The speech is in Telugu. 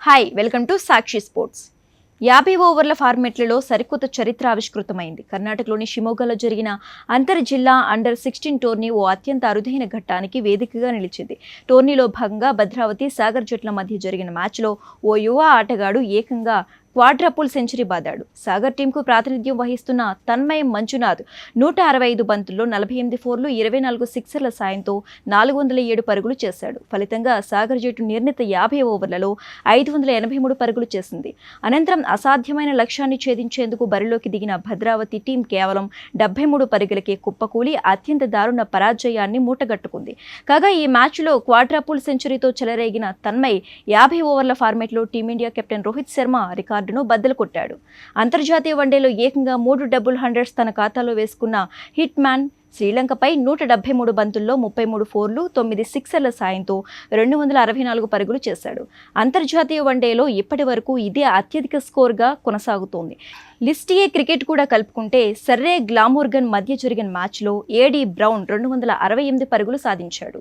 Hi welcome to Sakshi sports. 50 ఓవర్ల ఫార్మెట్లలో సరికొత్త చరిత్ర ఆవిష్కృతమైంది. కర్ణాటకలోని షిమోగాలో జరిగిన అంతర్ జిల్లా అండర్-16 టోర్నీ ఓ అత్యంత అరుదైన ఘట్టానికి వేదికగా నిలిచింది. టోర్నీలో భాగంగా భద్రావతి, సాగర్ జట్ల మధ్య జరిగిన మ్యాచ్లో ఓ యువ ఆటగాడు ఏకంగా క్వాడ్రపుల్ సెంచరీ బాదాడు. సాగర్ టీంకు ప్రాతినిధ్యం వహిస్తున్న తన్మయ్ మంజునాథ్ 165 బంతుల్లో 48 ఫోర్లు, 24 సిక్సర్ల సాయంతో 407 పరుగులు చేశాడు. ఫలితంగా సాగర్ జట్టు నిర్ణీత 50 ఓవర్లలో 583 పరుగులు చేసింది. అనంతరం అసాధ్యమైన లక్ష్యాన్ని ఛేదించేందుకు బరిలోకి దిగిన భద్రావతి టీం కేవలం 73 పరుగులకే కుప్పకూలి అత్యంత దారుణ పరాజయాన్ని మూటగట్టుకుంది. కాగా ఈ మ్యాచ్లో క్వాడ్రపుల్ సెంచరీతో చెలరేగిన తన్మయ్ 50 ఓవర్ల ఫార్మెట్లో టీమిండియా కెప్టెన్ రోహిత్ శర్మ రికార్డును బద్దలు కొట్టాడు. అంతర్జాతీయ వన్డేలో ఏకంగా 3 డబుల్ హండ్రెడ్స్ తన ఖాతాలో వేసుకున్న హిట్ మ్యాన్ శ్రీలంకపై 173 బంతుల్లో 33 ఫోర్లు, 9 సిక్సర్ల సాయంతో 264 పరుగులు చేశాడు. అంతర్జాతీయ వన్డేలో ఇప్పటి వరకు ఇదే అత్యధిక స్కోర్గా కొనసాగుతోంది. లిస్ట్ ఏ క్రికెట్ కూడా కలుపుకుంటే సర్రే గ్లామోర్గన్ మధ్య జరిగిన మ్యాచ్లో ఏడీ బ్రౌన్ 268 పరుగులు సాధించాడు.